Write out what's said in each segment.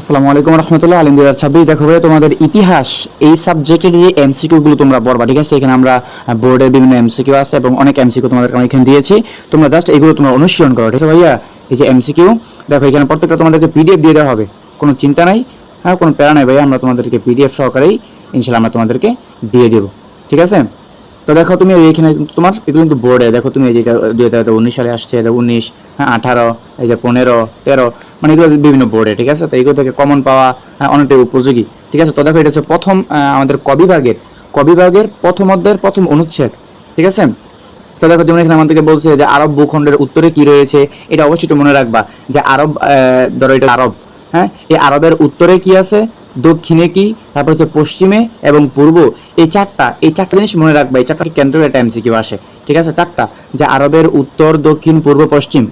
আসসালামু আলাইকুম রহমতুল্লাহ। আলিম 2026 দেখো ভাই, তোমাদের ইতিহাস এই সাবজেক্টের যে এমসিকিউ গুলো তোমরা পড়বা, ঠিক আছে? এখানে আমরা বোর্ডের বিভিন্ন এমসিকিউ আছে এবং অনেক এমসিকিউ তোমাদেরকে আমি এখানে দিয়েছি। তোমরা জাস্ট এগুলো তোমরা অনুসরণ করো, ঠিক আছে ভাইয়া? এই যে এমসিকিউ দেখো, এখানে প্রত্যেকটা তোমাদেরকে পিডিএফ দিয়ে দেওয়া হবে, কোনো চিন্তা নাই। হ্যাঁ, কোনো প্যারা নাই ভাইয়া, আমরা তোমাদেরকে পিডিএফ সহকারেই ইনশাআল্লাহ আমরা তোমাদেরকে দিয়ে দেবো, ঠিক আছে? তো দেখো তুমি এইখানে তোমার এগুলো কিন্তু বোর্ডে দেখো, তুমি এই যে 2019 সালে আসছে, 19, হ্যাঁ 18, এই যে 15, 13, মানে এগুলো বিভিন্ন বোর্ডে, ঠিক আছে? তো এগুলো থেকে কমন পাওয়া অনেকটাই উপযোগী, ঠিক আছে? তো দেখো এটা হচ্ছে প্রথম আমাদের কবিভাগের প্রথম অধ্যায়ের প্রথম অনুচ্ছেদ, ঠিক আছে? তো দেখো যেমন এখানে আমাদেরকে বলছে যে আরব ভূখণ্ডের উত্তরে কি রয়েছে, এটা অবশ্যই একটু মনে রাখবা যে আরব, ধরো এটা আরব, হ্যাঁ, এই আরবের উত্তরে কি আছে, দক্ষিণে কি, তারপর হচ্ছে পশ্চিমে এবং পূর্ব। এই চারটা জিনিস মনে রাখবা, এই চারটা কেন্দ্র একটা এমসিকিউ আসে, ঠিক আছে? চারটা, যে আরবের উত্তর দক্ষিণ পূর্ব পশ্চিম,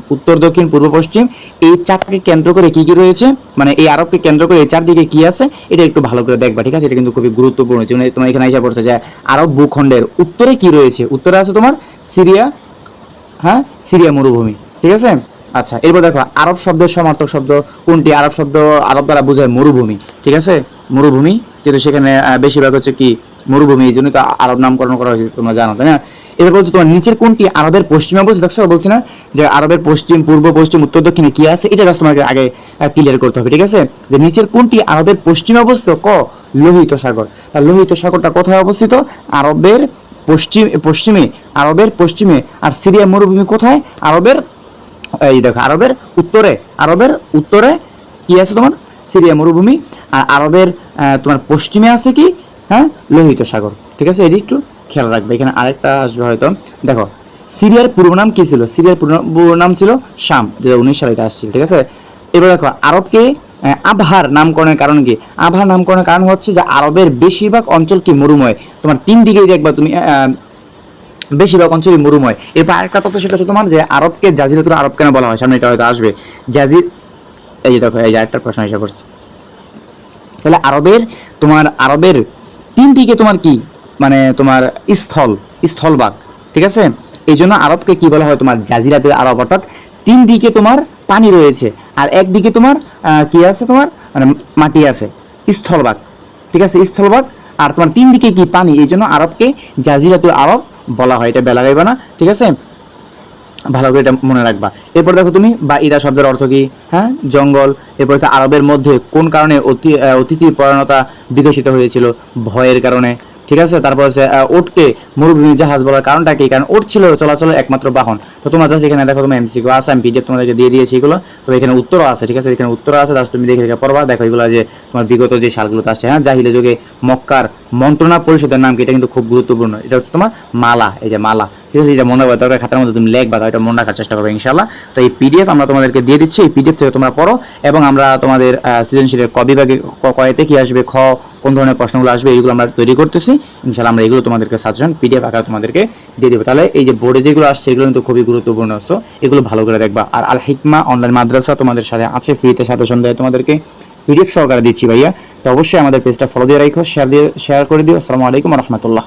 এই চারটাকে কেন্দ্র করে কি কি রয়েছে, মানে এই আরবকে কেন্দ্র করে এই চারদিকে কি আছে, এটা একটু ভালো করে দেখবা, ঠিক আছে? এটা কিন্তু খুবই গুরুত্বপূর্ণ। যেমন তোমার এখানে এসে পড়ছে যে আরব ভূখণ্ডের উত্তরে কি রয়েছে, উত্তরে আছে তোমার সিরিয়া, হ্যাঁ, সিরিয়া মরুভূমি, ঠিক আছে? আচ্ছা, এরপর দেখো আরব শব্দের সমার্থক শব্দ কোনটি? আরব শব্দ আরব দ্বারা বোঝায় মরুভূমি, ঠিক আছে? মরুভূমি, যেহেতু সেখানে বেশিরভাগ হচ্ছে কি মরুভূমি, এই জন্য তো আরব নামকরণ করা হয়েছে, তোমরা জানো তাই না? এরপর হচ্ছে তোমার নিচের কোনটি আরবের পশ্চিমে অবস্থিত? দেখছো বলছি না যে আরবের পশ্চিম, পূর্ব, পশ্চিম, উত্তর, দক্ষিণে কি আছে, এটা জাস্ট তোমাকে আগে ক্লিয়ার করতে হবে, ঠিক আছে? যে নিচের কোনটি আরবের পশ্চিমে অবস্থিত? লোহিত সাগর। আর লোহিত সাগরটা কোথায় অবস্থিত? আরবের পশ্চিমে, আরবের পশ্চিমে। আর সিরিয়া মরুভূমি কোথায়? আরবের, এই দেখো আরবের উত্তরে কি আছে তোমার? সিরিয়া মরুভূমি। আর আরবের তোমার পশ্চিমে আছে কি? হ্যাঁ, লোহিত সাগর, ঠিক আছে? এটি একটু খেয়াল রাখবে। এখানে আরেকটা আসবে হয়তো, দেখো সিরিয়ার পূর্ব নাম কি ছিল? সিরিয়ার পূর্ব নাম ছিল শাম, 2019 সালে এটা আসছিল, ঠিক আছে? এবার দেখো আরবকে আবহার নামকরণের কারণ কি? আবহার নামকরণের কারণ হচ্ছে যে আরবের বেশিরভাগ অঞ্চল কি মরুময়, তোমার তিন দিকেই দেখবা তুমি বেশিরভাগ অঞ্চলই মরুময়। এরপর আরেকটা তথ্য, সেটা হচ্ছে তোমার যে আরবকে জাজিরাতুল আরব কেন বলা হয়, সামনে এটা হয়তো আসবে। জাজির, এই যে দেখো এই যে আরেকটা প্রশ্ন এসে পড়ছে। তাহলে আরবের তিন দিকে তোমার কি, মানে তোমার স্থলভাগ, ঠিক আছে? এই জন্য আরবকে কি বলা হয়? তোমার জাজিরাতুল আরব, অর্থাৎ তিন দিকে তোমার পানি রয়েছে আর একদিকে তোমার কি আছে, তোমার মানে মাটি আছে, স্থলভাগ, ঠিক আছে? স্থলভাগ আর তোমার তিন দিকে কি পানি, এই জন্য আরবকে জাজিরাতুল আরব বলা হয়। এটা বেলা গাইবা না, ঠিক আছে? ভালো করে এটা মনে রাখবা। এরপর দেখো তুমি বা ইদা শব্দের অর্থ কি? হ্যাঁ, জঙ্গল। এরপর হচ্ছে আরবের মধ্যে কোন কারণে অতিথি পরায়ণতা বিকশিত হয়েছিল? ভয়ের কারণে, ঠিক আছে? তারপর হচ্ছে ওটকে মরুভূমি জাহাজ বলার কারণটা কি? কারণ ওট ছিল চলাচলের একমাত্র বাহন। তো তোমরা জাস্ট এখানে দেখো, তোমার এমসিকিউ আছে, আমি পিডিএফ তোমাদেরকে দিয়ে দিয়েছি এগুলো। তো এখানে উত্তরও আছে, ঠিক আছে? এখানে উত্তর আছে, জাস্ট তুমি দেখে পড়বা। দেখো এগুলো যে তোমার বিগত যে সালগুলোতে আসছে, হ্যাঁ, জাহিলি যুগে মক্কার মন্ত্রণা পরিষদের নাম কি? এটা কিন্তু খুব গুরুত্বপূর্ণ। এটা হচ্ছে তোমার মালা, এই যে মালা, ঠিক আছে? এটা মনে রাখবা, দরকার খাতার মধ্যে তুমি লেখবা, এটা মনে রাখার চেষ্টা করবে ইনশাআল্লাহ। তো এই পিডিএফ আমরা তোমাদেরকে দিয়ে দিচ্ছি, এই পিডিএফ থেকে তোমরা পড়ো এবং আমরা তোমাদের সৃজনশীলের কবিভাগে কয়তে কি আসবে, কোন ধরনের প্রশ্নগুলো আসবে, এইগুলো আমরা তৈরি করতেছি ইনশাআল্লাহ। আমরা এগুলো তোমাদেরকে সাজেশন পিডিএফ আকারে তোমাদেরকে দিয়ে দেবো। তাহলে এই যে বোর্ডে যেগুলো আসছে এগুলো কিন্তু খুবই গুরুত্বপূর্ণ, সো এগুলো ভালো করে দেখবা। আর আল হিকমা অনলাইন মাদ্রাসা তোমাদের সাথে আছে, ফ্রিতে সাজেশন দেয় তোমাদেরকে, পিডিএফ সহকারে দিচ্ছি ভাইয়া। তো অবশ্যই আমাদের পেজটা ফলো দিয়ে রাখো, শেয়ার করে দিও। আসসালামু আলাইকুম রহমতুল্লাহ।